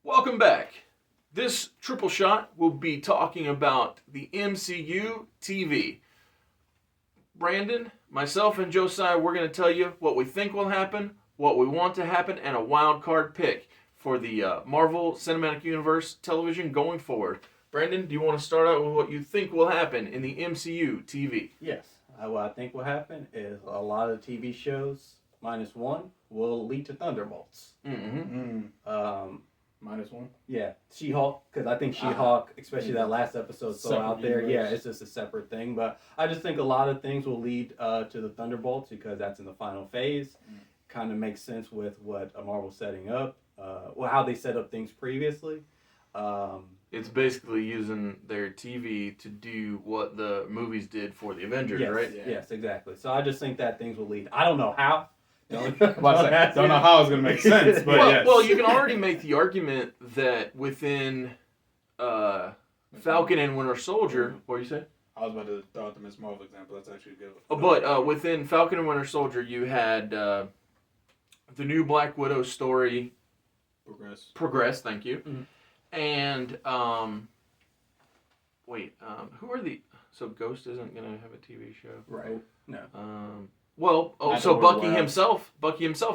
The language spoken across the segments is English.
Welcome back. This triple shot will be talking about the MCU TV. Brandon, myself, and Josiah, we're going to tell you what we think will happen, what we want to happen, and a wild card pick for the Marvel Cinematic Universe television going forward. Brandon, do you want to start out with what you think will happen in the MCU TV? Yes. What I think will happen is a lot of TV shows, minus one, will lead to Thunderbolts. Minus one? Yeah, She-Hulk, because I think She-Hulk, especially that last episode, so out there, it's just a separate thing. But I just think a lot of things will lead to the Thunderbolts because that's in the final phase. Kind of makes sense with what Marvel's setting up, how they set up things previously. It's basically using their TV to do what the movies did for the Avengers, right? Yeah. Yes, exactly. So I just think that things will lead. I don't know how. Don't know how it's going to make sense, but yes. Well, you can already make the argument that within Falcon and Winter Soldier, what do you say? I was about to throw out the Ms. Marvel example. That's actually good. But within Falcon and Winter Soldier, you had the new Black Widow story progress. Thank you. Mm-hmm. And who are the? So Ghost isn't going to have a TV show, right? No. So Bucky himself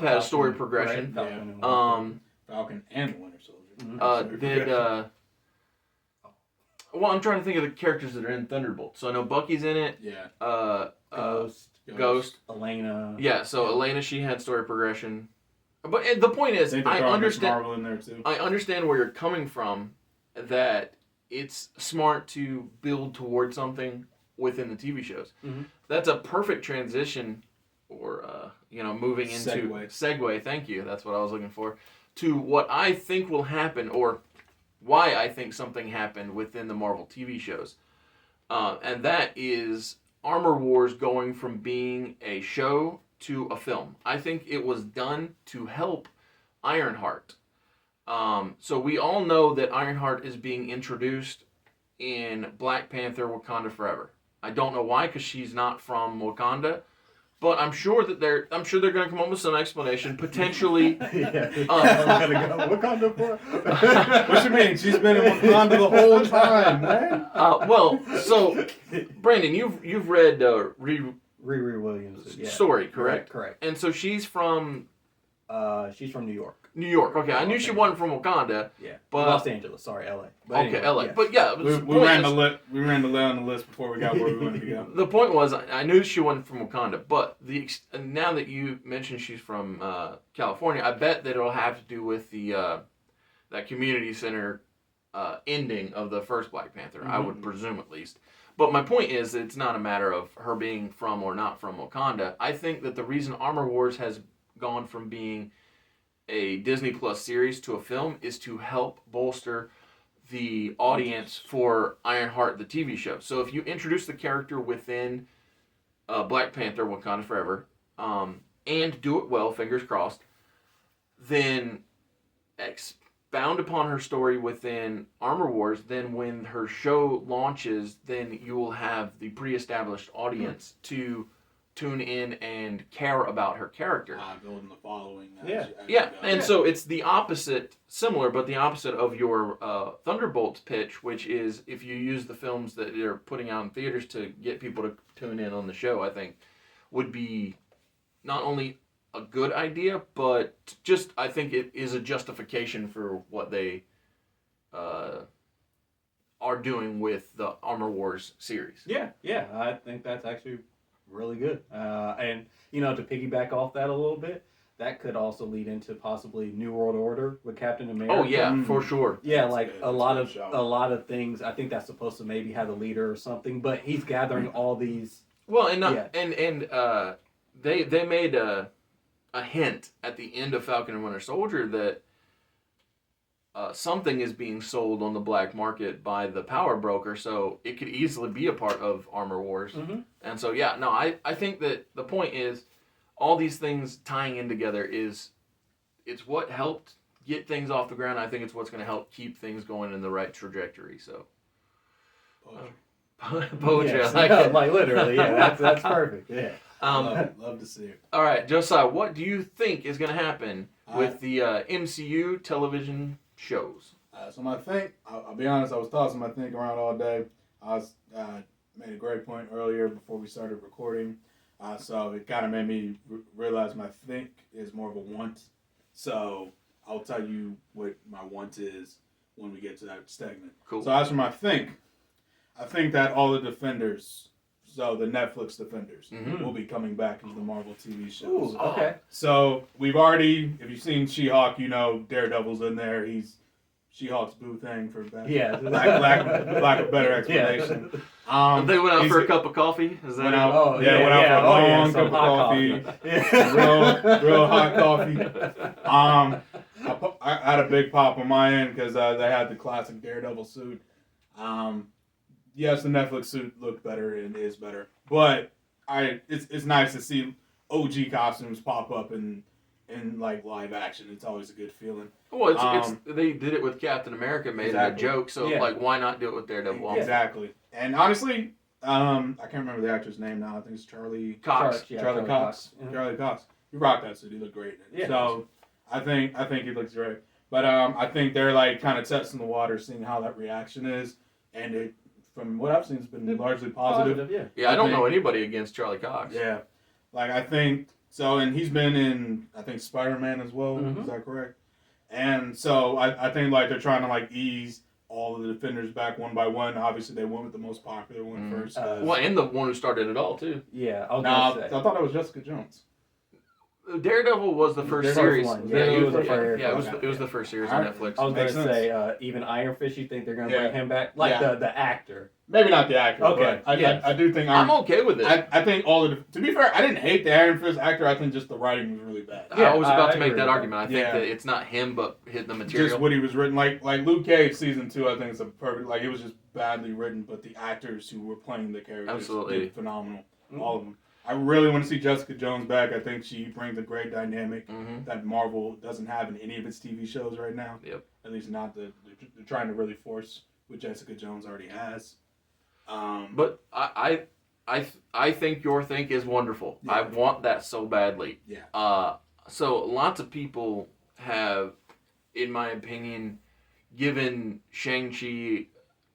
had a story progression. Right? Falcon and Winter Soldier. I'm trying to think of the characters that are in Thunderbolt. So I know Bucky's in it. Yeah. Ghost. Elena. Yeah. So Elena, she had story progression. But the point is, I understand. Marvel in there too. I understand where you're coming from. That it's smart to build towards something within the TV shows. Mm-hmm. That's a perfect transition. Or, moving into... Segue. Thank you. That's what I was looking for. To what I think will happen, or why I think something happened within the Marvel TV shows. And that is Armor Wars going from being a show to a film. I think it was done to help Ironheart. So we all know that Ironheart is being introduced in Black Panther Wakanda Forever. I don't know why, because she's not from Wakanda. But I'm sure they're going to come up with some explanation. Potentially, Wakanda for. What you mean? She's been in Wakanda the whole time, man. So Brandon, you've read Riri Williams' story, correct? Right, correct. And so she's from. She's from New York. New York. Okay, I knew she wasn't from Wakanda. Yeah, but Los Angeles. Sorry, LA. But anyway, LA. Yes. But yeah, we ran the list on the list before we got where we wanted to go. The point was, I knew she wasn't from Wakanda, but now that you mentioned she's from California, I bet that it'll have to do with the that community center ending of the first Black Panther. Mm-hmm. I would presume, at least. But my point is, it's not a matter of her being from or not from Wakanda. I think that the reason Armor Wars has gone from being a Disney Plus series to a film is to help bolster the audience for Ironheart, the TV show. So if you introduce the character within Black Panther, Wakanda Forever, and do it well, fingers crossed, then expound upon her story within Armor Wars, then when her show launches, then you will have the pre-established audience to tune in and care about her character. Building the following. So it's the opposite, similar, but the opposite of your Thunderbolts pitch, which is if you use the films that they're putting out in theaters to get people to tune in on the show, I think would be not only a good idea, but just I think it is a justification for what they are doing with the Armor Wars series. Yeah, I think that's actually really good. And, to piggyback off that a little bit, that could also lead into possibly New World Order with Captain America. Oh, yeah, for sure. Yeah, a lot of things. I think that's supposed to maybe have a leader or something, but he's gathering all these. Well, they made a hint at the end of Falcon and Winter Soldier that something is being sold on the black market by the power broker, so it could easily be a part of Armor Wars. Mm-hmm. And so, yeah, no, I think that the point is all these things tying in together it's what helped get things off the ground. I think it's what's going to help keep things going in the right trajectory. So, poetry, Yes, I like no, it. like literally, yeah, that's perfect. Yeah. Love to see it. All right, Josiah, what do you think is going to happen with the MCU television shows? So my think, I'll be honest, I was tossing my think around all day. I was made a great point earlier before we started recording. So it kind of made me realize my think is more of a want. So I'll tell you what my want is when we get to that segment. Cool. So as for my think, I think that all the Defenders, so the Netflix Defenders, will be coming back into the Marvel TV shows. Ooh, okay. So we've already, if you've seen She-Hulk, you know Daredevil's in there. He's She-Hulk's boo thing for better. Yeah. lack of better explanation. They went out for a cup of coffee? Is that Went it? out, went out for a long cup of coffee. Yeah. real hot coffee. I had a big pop on my end because they had the classic Daredevil suit. Yes, the Netflix suit looked better and is better, but it's nice to see OG costumes pop up in like live action. It's always a good feeling. Well, it's they did it with Captain America, made Exactly. it a joke. So like, why not do it with Daredevil? Yeah. Exactly. And honestly, I can't remember the actor's name now. I think it's Charlie Cox. Charlie Cox. Yeah. Charlie Cox. He rocked that suit. He looked great. Yeah. So I think he looks great. But I think they're like kind of testing the water, seeing how that reaction is, and it, from what I've seen, it's been largely positive. Yeah. Yeah, I don't know anybody against Charlie Cox. Yeah. Like I think so, and he's been in I think Spider-Man as well. Mhm. Is that correct? And so I think like they're trying to like ease all of the Defenders back one by one. Obviously, they went with the most popular one first. Well, and the one who started it all too. Yeah. I was I gonna say. thought that was Jessica Jones. Daredevil was the first Daredevil series. one. Yeah, Daredevil it was the first. yeah, Okay. it was the first series All on right. Netflix. I was Makes gonna sense. say even Iron Fist. You think they're gonna Yeah. bring him back? Like Yeah. the actor. Maybe not the actor. Okay, But yeah. I do think I'm okay with it. I think all of the. To be fair, I didn't hate the Iron Fist actor. I think just the writing was really bad. I was about I to make agree that with argument. I think Yeah. that it's not him, but hit the material. Just what he was written, like Luke Cage season 2, I think it's a perfect. Like it was just badly written, but the actors who were playing the characters Absolutely. did phenomenal. Mhm. All of them. I really want to see Jessica Jones back. I think she brings a great dynamic Mhm. that Marvel doesn't have in any of its TV shows right now. Yep. At least not they're trying to really force what Jessica Jones already has. But I think your think is wonderful. Yeah. I want that so badly. Yeah. So lots of people have, in my opinion, given Shang-Chi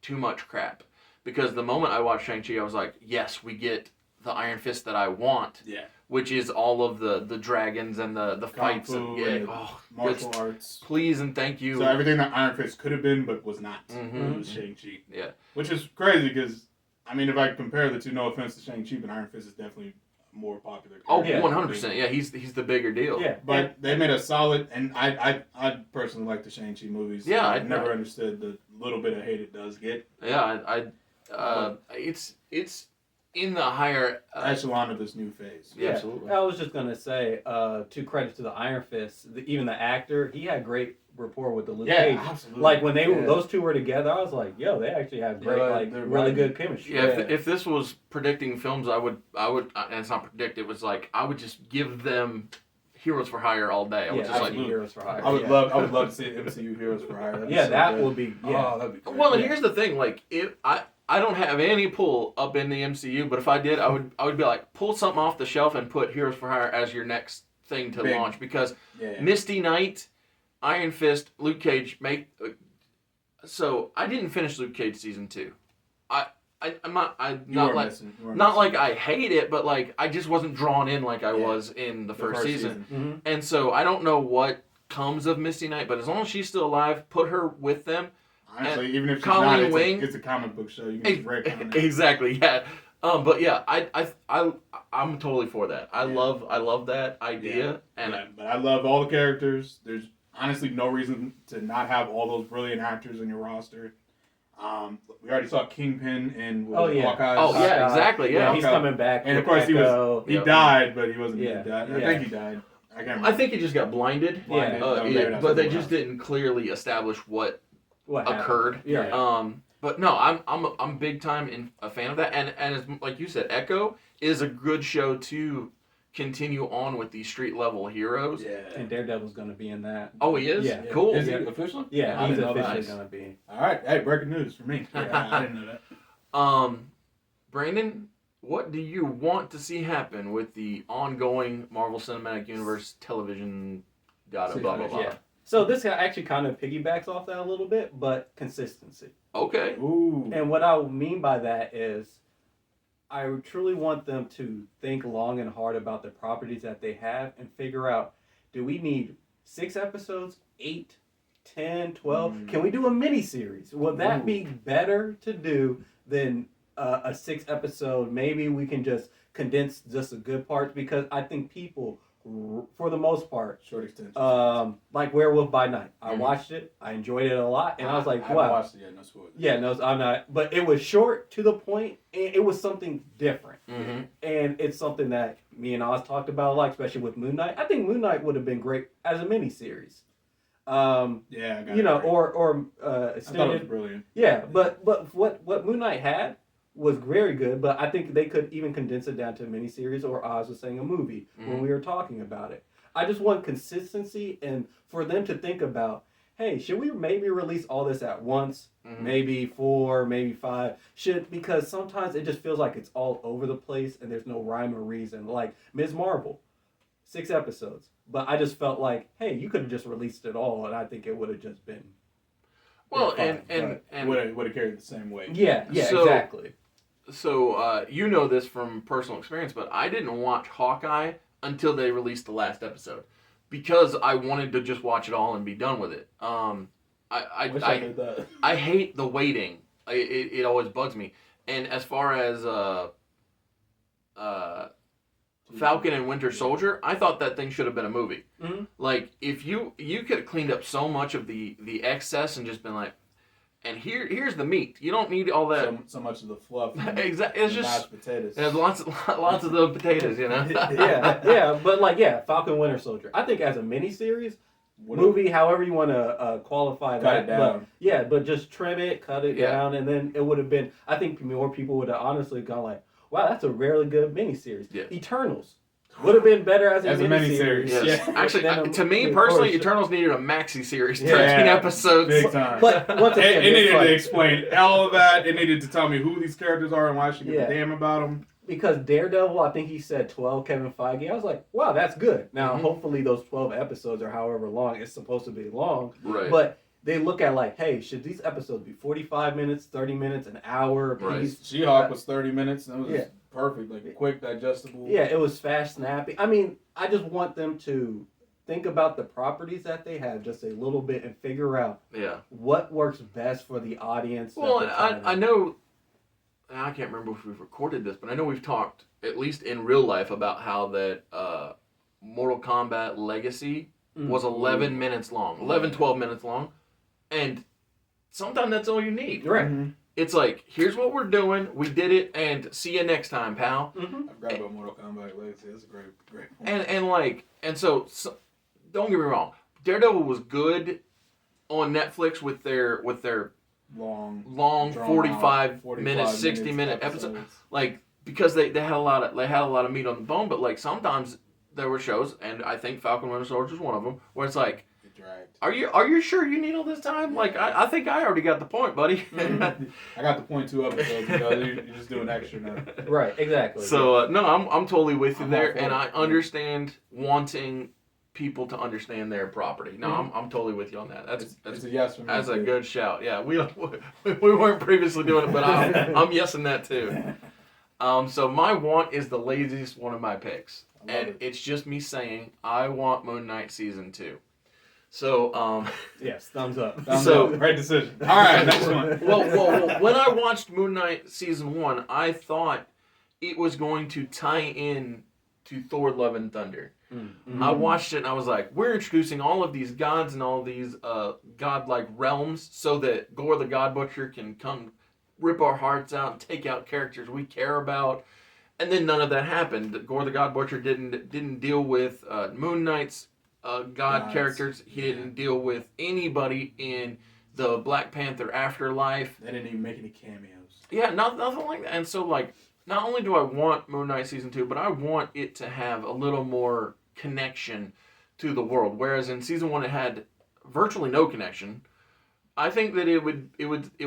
too much crap. Because the moment I watched Shang-Chi, I was like, yes, we get the Iron Fist that I want. Yeah. Which is all of the dragons and the fights. Kung fu Yeah, and martial good. arts. Please and thank you. So everything that Iron Fist could have been, but was not. Mhm. It was Shang-Chi. Yeah. Which is crazy because, I mean, if I compare the two, no offense to Shang-Chi, but Iron Fist is definitely a more popular. Oh, Yeah. 100%. Yeah, he's the bigger deal. Yeah. But they made a solid, and I personally like the Shang-Chi movies. Yeah, I never understood the little bit of hate it does get. Yeah, it's in the higher Echelon of this new phase. Yeah, absolutely. I was just gonna say, to credit to the Iron Fist, even the actor, he had great rapport with the Luke Cage. absolutely. Like when those two were together, I was like, yo, they actually have great, they're really vibing. good chemistry. Yeah, if this was predicting films, I would, and it's not predict. It was like I would just give them Heroes for Hire all day. I would Yeah, just like, absolutely. Heroes for Hire. I would yeah. love to see MCU Heroes for Hire. That'd be Yeah, so that good. would be. Yeah. Oh, that'd be great. well, and Yeah. here's the thing, like if I don't have any pull up in the MCU, but if I did, I would be like pull something off the shelf and put Heroes for Hire as your next thing to Big. launch because Yeah. Misty Knight, Iron Fist, Luke Cage so I didn't finish Luke Cage season 2. I'm not not like I hate it, but like I just wasn't drawn in like I was in the first season. Mm-hmm. And so I don't know what comes of Misty Knight, but as long as she's still alive, put her with them. Honestly, even if she's Colleen not, Wing- it's a comic book show. You can just break on it. Exactly, yeah. But yeah, I'm totally for that. I love that idea, and Yeah, but I love all the characters. There's honestly no reason to not have all those brilliant actors in your roster. We already saw Kingpin in Hawkeye. Oh, yeah, exactly, yeah. He's Hawkeye. coming back. And of with course Echo. he Yeah. died, but he wasn't. Yeah. He died. I Yeah. think he died. I can't. I think he just got blinded. Blinded. Yeah. Maybe that's But they what it just was. didn't clearly establish what happened? occurred. Yeah. But no, I'm big time a fan of that, and as like you said, Echo is a good show to continue on with these street level heroes. Yeah. And Daredevil's going to be in that. Oh, he is. Yeah. Cool. Is he officially? Yeah, I he's didn't know that. officially going to be. All right. Hey, breaking news for me. Yeah, I didn't know that. Brandon, what do you want to see happen with the ongoing Marvel Cinematic Universe television? Blah blah blah. Yeah. So this actually kind of piggybacks off that a little bit, but consistency. Okay. Ooh. And what I mean by that is, I truly want them to think long and hard about the properties that they have and figure out, do we need 6 episodes, 8, 10, 12? Can we do a mini series? Would that be better to do than a 6 episode? Maybe we can just condense just the good parts, because I think people, for the most part, Short extension. like Werewolf by Night. I watched it. I enjoyed it a lot, and I was like, I wow. haven't watched it yet. No spoilers. Yeah, no, I'm not. But it was short, to the point, and it was something different. Mm-hmm. And it's something that me and Oz talked about a lot, especially with Moon Knight. I think Moon Knight would have been great as a miniseries. Yeah, I got you know, it. or I thought it was extended. brilliant. Yeah, but what Moon Knight had was very good, but I think they could even condense it down to a miniseries, or Oz was saying a movie when we were talking about it. I just want consistency, and for them to think about, hey, should we maybe release all this at once? Maybe 4, maybe 5. Because sometimes it just feels like it's all over the place and there's no rhyme or reason. Like Ms. Marvel, 6 episodes. But I just felt like, hey, you could have just released it all, and I think it would have just been. Well, fine, and Would have carried the same weight. Yeah, So- exactly. so you know this from personal experience, but I didn't watch Hawkeye until they released the last episode, because I wanted to just watch it all and be done with it. Wish I did that. I hate the waiting. It always bugs me. And as far as Falcon and Winter Soldier, I thought that thing should have been a movie. Mhm. Like, if you could have cleaned up so much of the excess and just been like, and here's the meat. You don't need all that. So much of the fluff. And Exactly. It's the just mashed potatoes. there's lots of those potatoes, you know. yeah, but like, Falcon Winter Soldier. I think as a miniseries, movie, however you want to qualify Cut that. it down. But just trim it, cut it down, and then it would have been. I think more people would have honestly gone like, "Wow, that's a really good miniseries." Yeah. Eternals would have been better as a miniseries. miniseries. Yes. Yeah. Actually, to me of personally, course. Eternals needed a maxi series, Yeah. 13 episodes. Big time. But once again, It it's needed like- to explain all of that. It needed to tell me who these characters are and why I should give a damn about them. because Daredevil, I think he said 12. Kevin Feige. I was like, wow, that's good. Now, hopefully, those 12 episodes or however long it's supposed to be long. Right. But they look at like, hey, should these episodes be 45 minutes, 30 minutes, an hour a piece? Right. She-Hulk was 30 minutes. And it was Yeah. perfect, like quick, digestible. Yeah, it was fast, snappy. I mean, I just want them to think about the properties that they have just a little bit and figure out Yeah. what works best for the audience. that Well, they're trying I to- know, I can't remember if we've recorded this, but I know we've talked, at least in real life, about how that Mortal Kombat Legacy was 11 minutes long, 11, 12 minutes long, and sometimes that's all you need. Right. Mhm. It's like, here's what we're doing, we did it, and see you next time, pal. I forgot about Mortal Kombat Legacy. That's a great point. And so don't get me wrong, Daredevil was good on Netflix with their long long drawn 45 out, 45 minutes, 60 minute episode, like, because they had a lot of meat on the bone. But like, sometimes there were shows, and I think Falcon Winter Soldier was one of them, where it's like, It dragged. are you sure you need all this time? Like, I think I already got the point, buddy. I got the point 2 episodes. You're just doing extra now. Right, exactly. So no, I'm totally with you I'm there, all for and it. I understand wanting people to understand their property. No, I'm totally with you on that. That's It's a yes for me. that's a too. good shout. Yeah, we weren't previously doing it, but I'm yesing that too. So my want is the laziest one of my picks, I love and it. it's just me saying I want Moon Knight season 2. So yes, thumbs up. Thumbs So- up. Right decision. All right, next one. well, when I watched Moon Knight season 1, I thought it was going to tie in to Thor: Love and Thunder. I watched it and I was like, we're introducing all of these gods and all these godlike realms so that Gore the God Butcher can come rip our hearts out and take out characters we care about. And then none of that happened. Gore the God Butcher didn't deal with Moon Knight's God characters. He didn't deal with anybody in the Black Panther Afterlife. They didn't even make any cameos. Yeah, nothing like that. And so, like, not only do I want Moon Knight Season 2, but I want it to have a little more connection to the world. Whereas in Season 1 it had virtually no connection. I think that it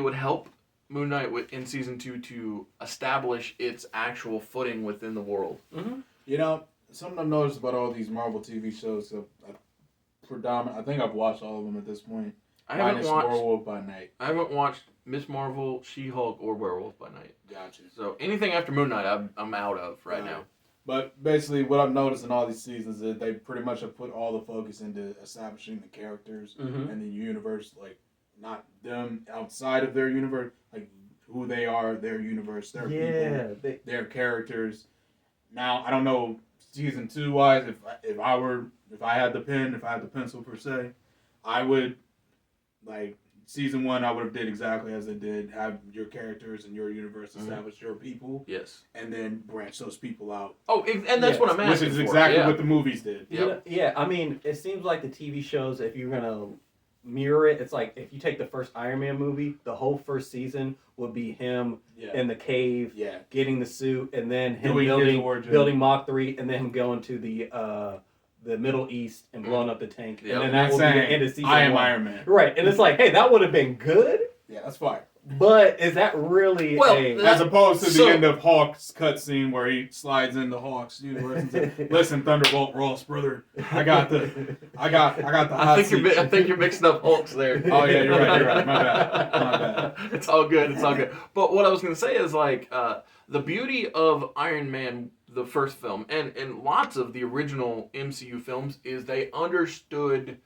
would help Moon Knight in Season 2 to establish its actual footing within the world. Mm-hmm. You know, something I've noticed about all these Marvel TV shows, I think I've watched all of them at this point. I haven't watched Werewolf by Night. I haven't watched Miss Marvel, She-Hulk, or Werewolf by Night. Gotcha. So anything after Moon Knight, I'm out of right now. But basically, what I've noticed in all these seasons is they pretty much have put all the focus into establishing the characters and the universe, like not them outside of their universe, like who they are, their universe, their people, their characters. Now, I don't know Season 2 wise, if I had the pen, if I had the pencil per se, I would like. Season 1, I would have did exactly as they did. Have your characters and your universe establish your people. Yes. And then branch those people out. Oh, and that's what I'm asking Which is for. exactly what the movies did. Yep. Yeah, I mean, it seems like the TV shows, if you're going to mirror it, it's like if you take the first Iron Man movie, the whole first season would be him in the cave, getting the suit, and then him building Mach 3, and then him going to the Middle East and blowing up the tank. Yep. And then that will be the end of season 1. I am Iron Man. Right. And it's like, hey, that would have been good. Yeah, that's fine. But is that really as opposed to the end of Hawk's cutscene where he slides into Hawk's universe and says, "Listen, Thunderbolt Ross, brother, I got the hot seat." I think you're mixing up Hulks there. Oh yeah, you're right. My bad. It's all good. But what I was going to say is like the beauty of Iron Man, the first film, and lots of the original MCU films is they understood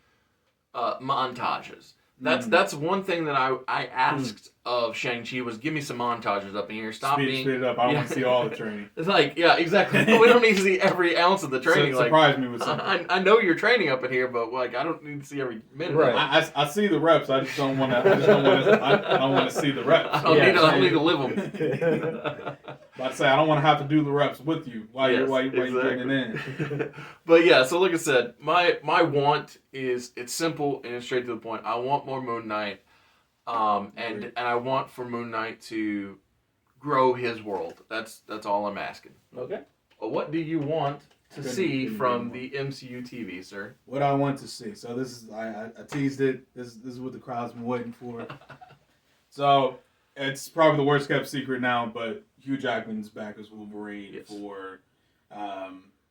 montages. That's one thing that I asked of Shang-Chi was give me some montages up in here. Speed it up. I want to see all the training. It's like, yeah, exactly. We don't need to see every ounce of the training. Surprise me with something. I know you're training up in here, but like I don't need to see every minute. Right. I see the reps. I just don't want to. I don't want to see the reps. I don't need to live them. But I say I don't want to have to do the reps with you while you're getting in. But yeah, so like I said, my want is it's simple and it's straight to the point. I want more Moon Knight, and I want for Moon Knight to grow his world. That's all I'm asking. Okay. Well, what do you want to see from the MCU TV, sir? What I want to see. So this is I teased it. This is what the crowd's been waiting for. So it's probably the worst kept secret now, but Hugh Jackman's back as Wolverine for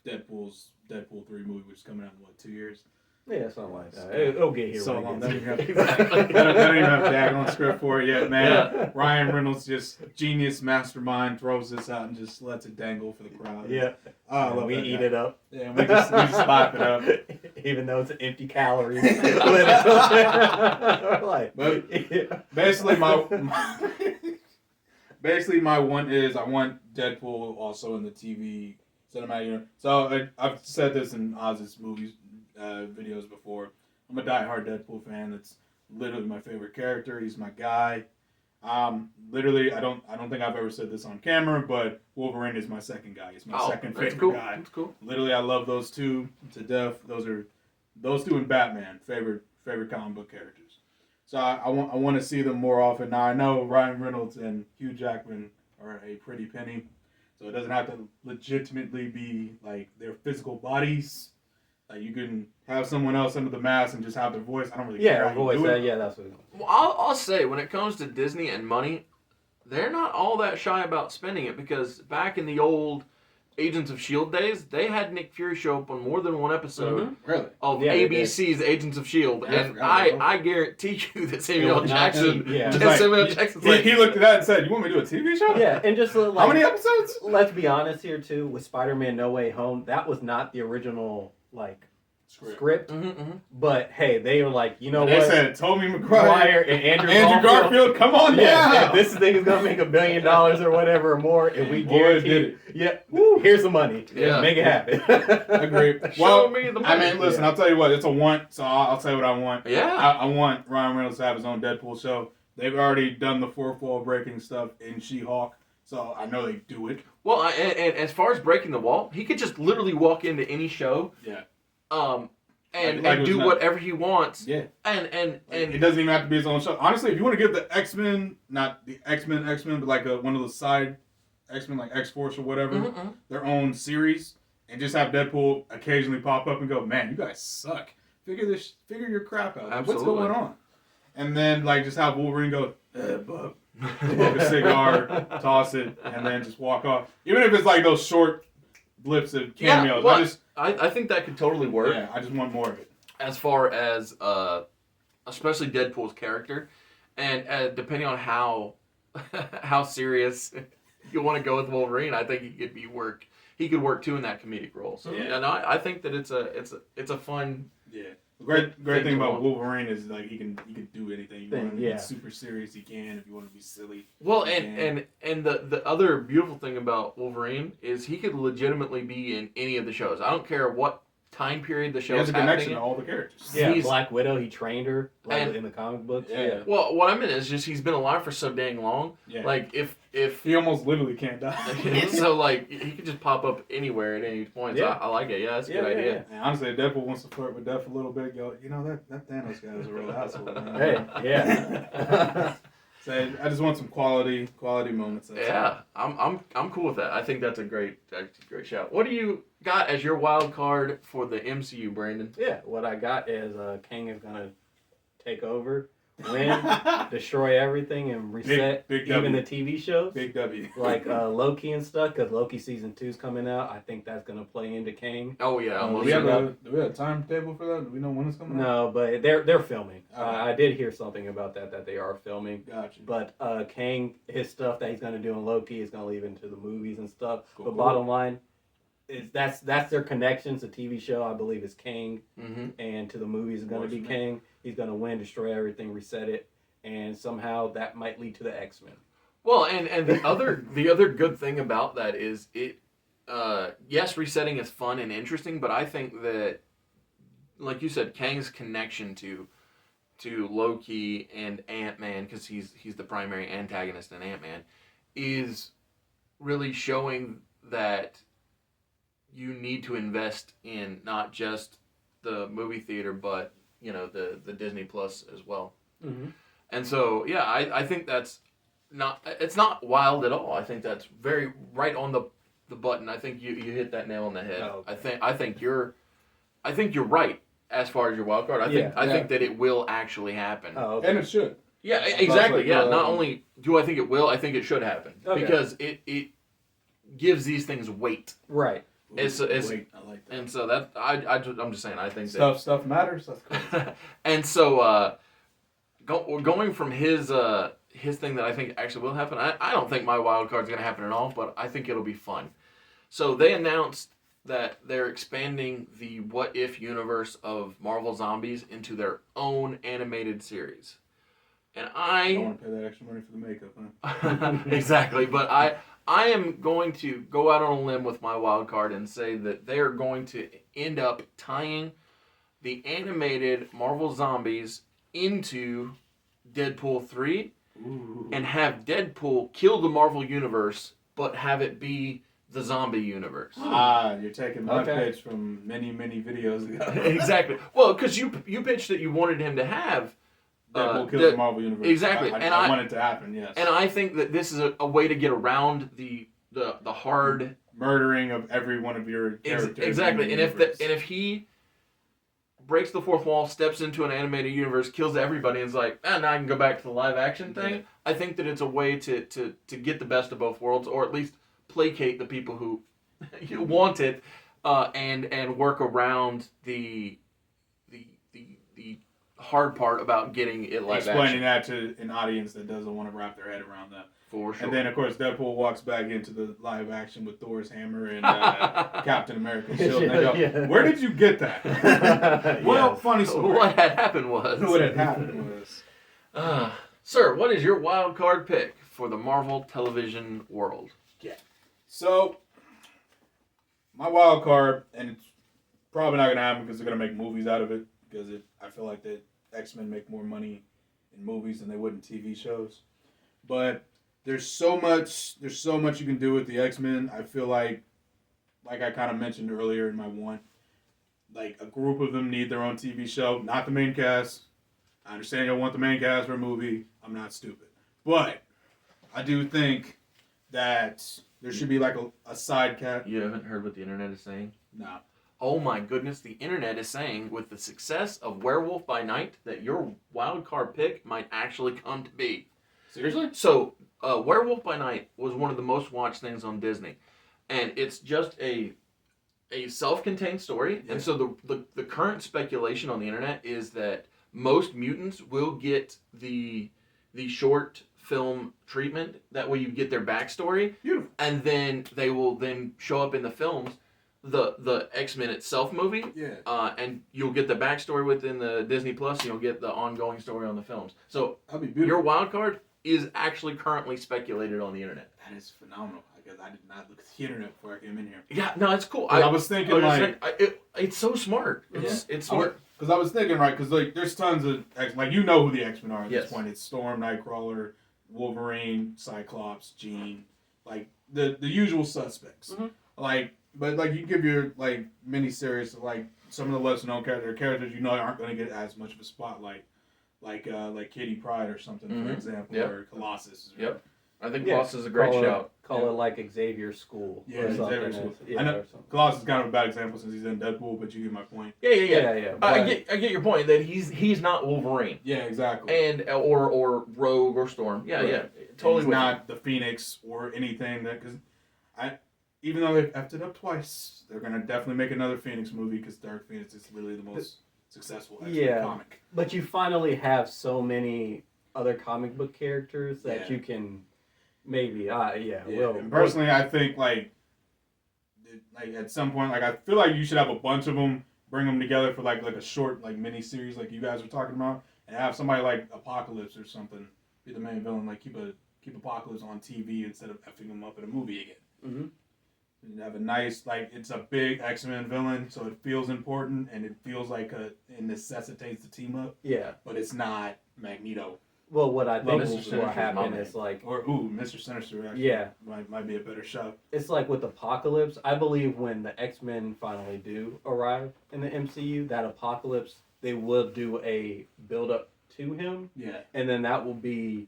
Deadpool 3 movie, which is coming out in 2 years? Yeah, something like that. It'll get here. So long. They don't even have a daggone script for it yet, man. Yeah. Ryan Reynolds, just genius mastermind, throws this out and just lets it dangle for the crowd. Yeah. We eat it up. Yeah, we just slap it up. Even though it's empty calories. But basically my one is I want Deadpool also in the TV cinematic universe. So I've said this in Oz's movies videos before. I'm a diehard Deadpool fan. It's literally my favorite character. He's my guy. Literally, I don't think I've ever said this on camera, but Wolverine is my second guy. He's my second favorite guy. That's cool. Literally, I love those two to death. Those two and Batman, favorite comic book characters. So I want to see them more often. Now I know Ryan Reynolds and Hugh Jackman are a pretty penny, so it doesn't have to legitimately be like their physical bodies. Like you can have someone else under the mask and just have their voice. I don't really care. That's what. Well, I'll say when it comes to Disney and money, they're not all that shy about spending it because back in the old Agents of S.H.I.E.L.D. days, they had Nick Fury show up on more than one episode of ABC's Agents of S.H.I.E.L.D. And I guarantee you that Samuel Jackson... He looked at that and said, "You want me to do a TV show?" Yeah, and just like... How many episodes? Let's be honest here, too. With Spider-Man No Way Home, that was not the original, script. But, hey, they were like, you know what? They said, Tobey Maguire and Andrew Garfield, come on down! If this thing is going to make $1 billion or whatever or more, and we guarantee it. Here's the money. Yeah. Make it happen. Agree. Show me the money. I mean, listen, I'll tell you what, it's a want, so I'll tell you what I want. Yeah. I want Ryan Reynolds to have his own Deadpool show. They've already done the fourth wall breaking stuff in She-Hulk. So I know they do it. Well, and as far as breaking the wall, he could just literally walk into any show. Yeah. And do whatever he wants. Yeah. And it doesn't even have to be his own show. Honestly, if you want to give the X-Men, not the X-Men, but like one of the side X-Men, like X-Force or whatever, their own series, and just have Deadpool occasionally pop up and go, man, you guys suck. Figure your crap out. Like, what's going on? And then like just have Wolverine go, bub. Smoke a cigar, toss it, and then just walk off. Even if it's like those short blips of cameos. Yeah, well, I think that could totally work. Yeah, I just want more of it. As far as especially Deadpool's character, and depending on how serious you want to go with Wolverine, I think he could work too in that comedic role. So yeah, no, I think that it's a fun. Yeah. The great thing about Wolverine is like he can do anything. You want him to be super serious, he can. If you want to be silly, well, and the other beautiful thing about Wolverine is he could legitimately be in any of the shows. I don't care what time period the show is happening. He has a connection to all the characters. Yeah, Black Widow, he trained her in the comic books. Yeah. Well, what I mean is just he's been alive for so dang long. Yeah. Like if he almost literally can't die. So like he could just pop up anywhere at any point. So I like it. Yeah, that's a good idea. Yeah. And honestly, if Deadpool wants to flirt with Death a little bit, that Thanos guy is a real asshole. Man. Hey, yeah. So I just want some quality moments. Yeah, I'm cool with that. I think that's a great shout. What do you got as your wild card for the MCU, Brandon? Yeah, what I got is Kang is gonna take over, win, destroy everything, and reset big even W. the TV shows. Big W. Like Loki and stuff, because Loki season 2's coming out. I think that's gonna play into Kang. Oh yeah, do we have a timetable for that? Do we know when it's coming out? No, but they're filming. I did hear something about that they are filming. Gotcha. But Kang, his stuff that he's gonna do in Loki is gonna leave into the movies and stuff. Cool. But bottom line is that's their connections. The TV show, I believe, is Kang, and to the movies is gonna be Kang. He's gonna win, destroy everything, reset it, and somehow that might lead to the X-Men. Well, and the other good thing about that is it. Yes, resetting is fun and interesting, but I think that, like you said, Kang's connection to Loki and Ant-Man, because he's the primary antagonist in Ant-Man, is really showing that you need to invest in not just the movie theater, but the Disney Plus as well. Mm-hmm. And so yeah, I think that's it's not wild at all. I think that's very right on the button. I think you hit that nail on the head. Oh, okay. I think you're right as far as your wild card. I think that it will actually happen. Oh, okay. And it should. Yeah, exactly. Yeah, not only do I think it will, I think it should happen because it gives these things weight. Right. It's I like that. And so that I'm just saying I think stuff matters. That's cool. And so going from his thing that I think actually will happen. I don't think my wild card's gonna happen at all, but I think it'll be fun. So they announced that they're expanding the What If universe of Marvel Zombies into their own animated series. And I don't want to pay that extra money for the makeup, huh? Exactly, but I am going to go out on a limb with my wild card and say that they are going to end up tying the animated Marvel Zombies into Deadpool 3 and have Deadpool kill the Marvel Universe, but have it be the zombie universe. You're taking my pitch from many videos ago. Exactly. Well, because you pitched that you wanted him to have Deadpool kills the Marvel Universe. Exactly. I want it to happen, yes. And I think that this is a way to get around the hard murdering of every one of your characters. Exactly. And if he breaks the fourth wall, steps into an animated universe, kills everybody, and is like, now I can go back to the live action thing. Yeah. I think that it's a way to get the best of both worlds, or at least placate the people who want it, and work around the hard part about getting it live explaining action. That to an audience that doesn't want to wrap their head around that. For sure. And then, of course, Deadpool walks back into the live action with Thor's hammer and Captain America's shield. And they go, where did you get that? Well, funny story. What had happened was... Sir, what is your wild card pick for the Marvel television world? Yeah. So, my wild card, and it's probably not going to happen because they're going to make movies out of it, because I feel like that X-Men make more money in movies than they would in TV shows. But there's so much you can do with the X-Men. I feel like I kind of mentioned earlier in my one, like a group of them need their own TV show, not the main cast. I understand you'll want the main cast for a movie. I'm not stupid, but I do think that there should be like a side cast. You haven't heard what the internet is saying? No. Oh my goodness, the internet is saying with the success of Werewolf by Night that your wild card pick might actually come to be. Seriously? So, Werewolf by Night was one of the most watched things on Disney. And it's just a self-contained story. Yeah. And so the current speculation on the internet is that most mutants will get the short film treatment. That way you get their backstory. Beautiful. And then they will then show up in the films. The X-Men itself movie, and you'll get the backstory within the Disney Plus, and you'll get the ongoing story on the films. So That'd be beautiful. your wild card is actually currently speculated on the internet. That is phenomenal. Because I did not look at the internet before I came in here. Yeah, no, it's cool. I was thinking it's so smart. It's smart. Because I was thinking because like there's tons of like you know who the X-Men are at Yes. this point. It's Storm, Nightcrawler, Wolverine, Cyclops, Jean, like the usual suspects. Mm-hmm. But you give your like miniseries of like some of the lesser known characters you know aren't going to get as much of a spotlight, like Kitty Pryde or something, for example, or Colossus. Yep. I think Colossus is a great shout. Call it like Xavier's School. Yeah, or something. Xavier's School. Yeah, I know or something. Colossus is kind of a bad example since he's in Deadpool, but you get my point. Yeah. I But- get your point that he's not Wolverine Yeah, exactly. and or Rogue or Storm. Yeah, Right. yeah, And totally. he's with not the Phoenix or anything that because even though they've effed it up twice, they're gonna definitely make another Phoenix movie because Dark Phoenix is literally the most successful X-Men comic. But you finally have so many other comic book characters that you can maybe, And personally, I think like at some point, like I feel like you should have a bunch of them, bring them together for like a short like mini series, like you guys were talking about, and have somebody like Apocalypse or something be the main villain, like keep Apocalypse on TV instead of effing him up in a movie again. Mm-hmm. And have a nice it's a big X-Men villain, so it feels important and it feels like it necessitates the team up. Yeah. But it's not Magneto. Well, what I think Mr. will Sinister's happen my is like, Or Mr. Sinister actually. Yeah. Might be a better shot. it's like with Apocalypse. I believe when the X-Men finally do arrive in the MCU, that Apocalypse, they will do a build up to him, Yeah. and then that will be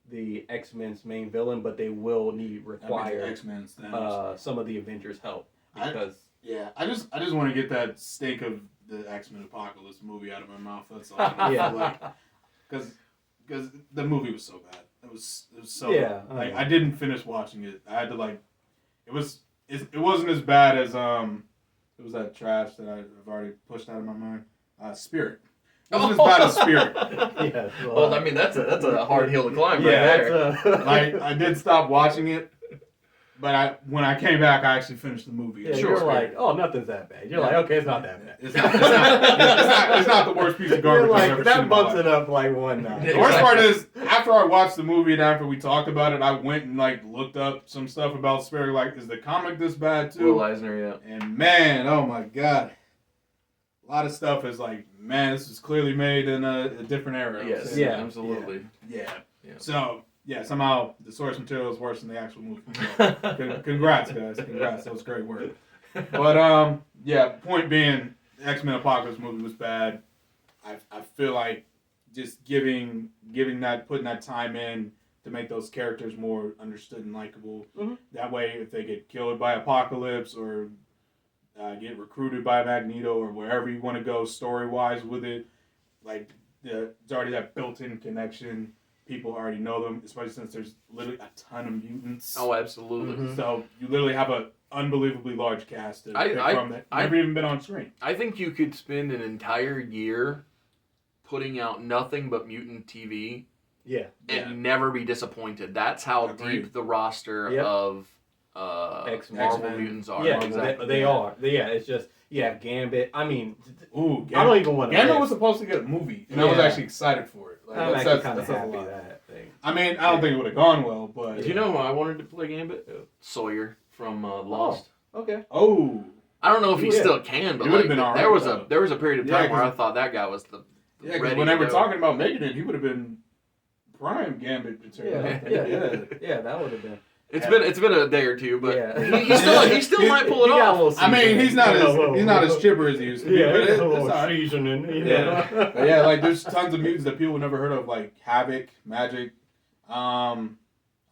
the X-Men's main villain, but they will require X-Men's some of the Avengers' help because I just want to get that stink of the X-Men Apocalypse movie out of my mouth. That's all. Yeah. Because the movie was so bad. It was so I didn't finish watching it. I had to it wasn't as bad as it was that trash that I've already pushed out of my mind. Spirit. It wasn't as bad as Spirit. yeah. Well, I mean that's a hard hill to climb right yeah, there. I did stop watching it, but when I came back, I actually finished the movie. yeah, Sure. you're like, oh, nothing's that bad. You're like, okay, it's not that bad. It's not the worst piece of garbage You're I've like, ever seen. that in my bumps life. it up like one notch. The worst part is, after I watched the movie and after we talked about it, I went and looked up some stuff about Spirit. Like, is the comic this bad too? Will Eisner, yeah. And man, oh my god, a lot of stuff is like, man, this was clearly made in a different era. Yes, Yeah. absolutely. Yeah. Yeah. So yeah, somehow the source material is worse than the actual movie. So, congrats, guys. Congrats. That was great work. But point being, the X-Men Apocalypse movie was bad. I feel like just putting that time in to make those characters more understood and likable. Mm-hmm. That way, if they get killed by Apocalypse or get recruited by Magneto or wherever you want to go story-wise with it, there's already that built-in connection. People already know them, especially since there's literally a ton of mutants. Oh, absolutely. Mm-hmm. So you literally have an unbelievably large cast to pick from that never even been on screen. I think you could spend an entire year putting out nothing but mutant TV Yeah. and never be disappointed. That's how Agreed. deep the roster Yep. of X-Men. Marvel mutants are. Yeah, exactly. they are. Yeah, it's just, Gambit. I mean, Ooh, I don't even want to. Gambit was supposed to get a movie, and I was Yeah. actually excited for it. I'm actually kind of happy that thing. I mean, I don't think it would have gone well, but Do you know who I wanted to play Gambit? Sawyer from Lost. Okay. Oh, I don't know if he Yeah. still can, but He would've been all there right, was a period of Yeah, time where 'cause- I thought that guy was the yeah. Because ready when they to were go. talking about making it, he would have been prime Gambit return. Yeah, that would have been. It's been a day or two, but Yeah. he still might pull it He got a off. little I mean, he's not seasoning. as chipper as he used to be, Yeah, but it's it's a little alright. seasoning. You Yeah. know? But yeah, like there's tons of mutants that people never heard of, like Havoc, Magic.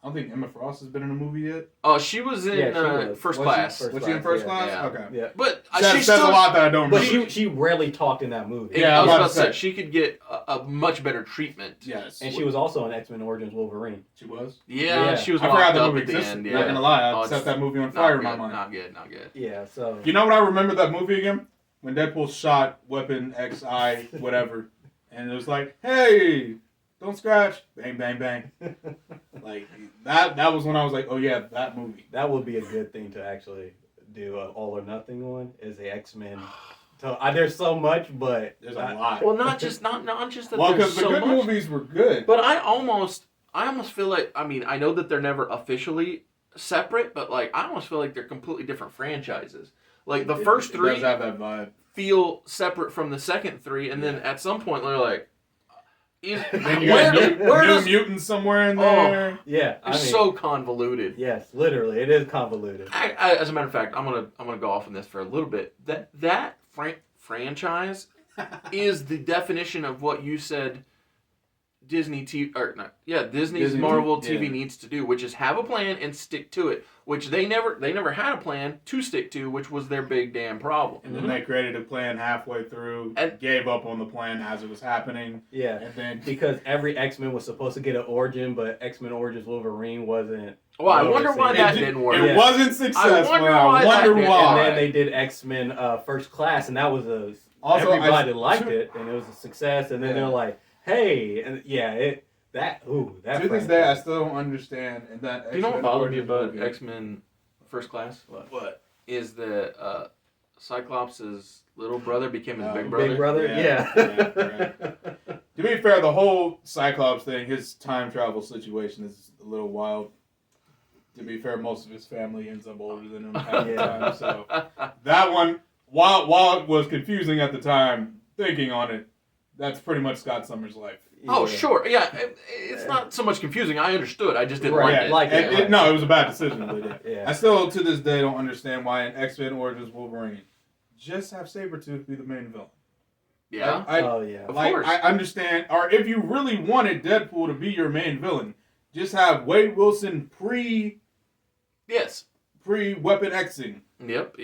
I don't think Emma Frost has been in a movie yet. Oh, she was in First Class. Was she in First Class? Yeah. Okay. Yeah. But Says a lot that I don't But remember. she rarely talked in that movie. Yeah, I was I about was to about say she could get a much better treatment. Yes. And she was also in X-Men Origins Wolverine. She was? Yeah, she was I forgot locked that up movie at the existed. end. Not Yeah, gonna lie, Oh, I it's set that movie on fire in my mind. Not good, not good. Yeah, so. You know what I remember that movie again? When Deadpool shot Weapon XI, whatever, and it was like, hey, don't scratch, bang, bang, bang. Like, that was when I was like, oh yeah, that movie. That would be a good thing to actually do an all or nothing one, is the X-Men. So, there's so much, but... There's a lot. Well, not just that Well, there's because the so good much, movies were good. but I almost feel like, I mean, I know that they're never officially separate, but like I almost feel like they're completely different franchises. Like the first It three does have that vibe. feel separate from the second three, and then at some point they're like, Then you got new mutants somewhere in there. Yeah, It's so convoluted. Yes, literally, it is convoluted. As a matter of fact, I'm gonna go off on this for a little bit. That franchise is the definition of what you said. Disney's Marvel TV needs to do, which is have a plan and stick to it. Which they never had a plan to stick to, which was their big damn problem. And then they created a plan halfway through, and gave up on the plan as it was happening. Yeah, and then because every X-Men was supposed to get an origin, but X-Men Origins Wolverine wasn't. Well, I wonder why that didn't work. It wasn't successful. I wonder why. And then they did X-Men First Class, and that was also, everybody liked it, and it was a success. And then they're like, hey, and that to this day, I still don't understand. And that do you know what bothered me about movie. X-Men First Class? What? Is that Cyclops' little brother became his big brother? Big brother, yeah. Right. To be fair, the whole Cyclops thing, his time travel situation is a little wild. To be fair, most of his family ends up older than him half the time. So that one, while it was confusing at the time, thinking on it, that's pretty much Scott Summers' life. Oh, sure. Yeah, it's not so much confusing. I understood. I just didn't like it. No, it was a bad decision. But yeah. I still, to this day, don't understand why in X-Men Origins Wolverine, just have Sabretooth be the main villain. Yeah. Of course. I understand. Or if you really wanted Deadpool to be your main villain, just have Wade Wilson pre-Weapon Xing. Yep.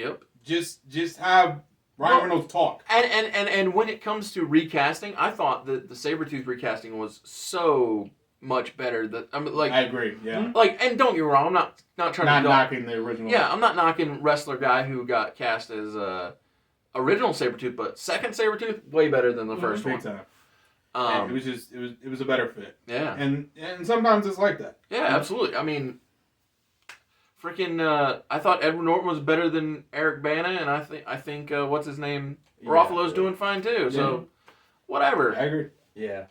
Just have Ryan Reynolds talk. And when it comes to recasting, I thought that the Sabretooth recasting was so much better. That I agree. Yeah. And don't get me wrong, I'm not trying to knocking the original. Yeah, I'm not knocking wrestler guy who got cast as original Sabretooth, but second Sabretooth way better than the first one. Time. It was a better fit. Yeah. And sometimes it's like that. Yeah, absolutely. I mean, freaking I thought Edward Norton was better than Eric Bana, and I think what's his name? Ruffalo's doing fine too. So whatever. I agree. Yeah.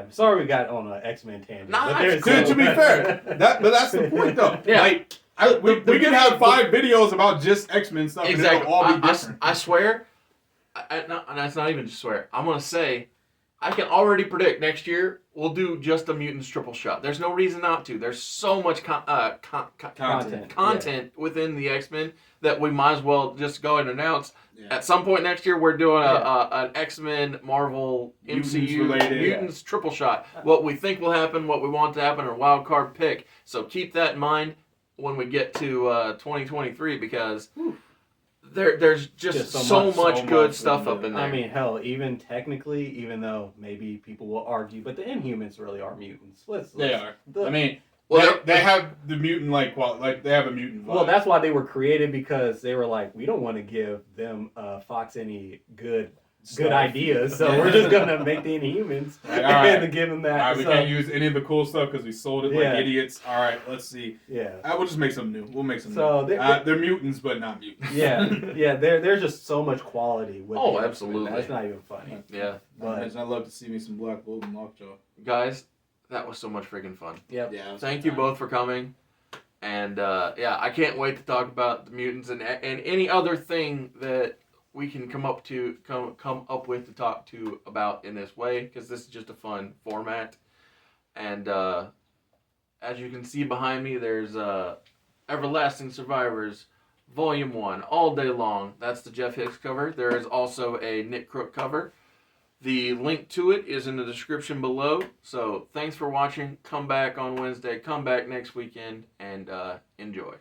Sorry we got on an X-Men tangent. To be fair, but that's the point though. Yeah. Like we can have 5 videos about just X-Men stuff and it'll all be different. I swear, and that's not even just swear. I'm gonna say, I can already predict next year we'll do just a Mutants Triple Shot. There's no reason not to. There's so much content within the X-Men that we might as well just go and announce. Yeah. At some point next year, we're doing an X-Men Marvel MCU Mutants Triple Shot. What we think will happen, what we want to happen, or wild card pick. So keep that in mind when we get to 2023 because there's just so much good stuff up in there. I mean, hell, even technically, even though maybe people will argue, but the Inhumans really are mutants. They are. I mean, they have the mutant they have a mutant vibe. Well, that's why they were created because they were like, we don't want to give them Fox any good ideas, so we're just gonna make the Inhumans and give them that. All right, we can't use any of the cool stuff because we sold it like idiots. All right, let's see. Yeah, we'll just make something new. We'll make something new. They're mutants, but not mutants. Yeah. There's just so much quality with it. Absolutely. That's not even funny. Yeah. But I love to see me some Black Bolt and Lockjaw. Guys, that was so much freaking fun. Yep. Yeah. Thank you both for coming. And I can't wait to talk about the mutants and any other thing that we can come up with to talk to about in this way, because this is just a fun format. And as you can see behind me, there's Everlasting Survivors Volume 1, All Day Long. That's the Jeff Hicks cover. There is also a Nick Crook cover. The link to it is in the description below. So thanks for watching. Come back on Wednesday. Come back next weekend and enjoy.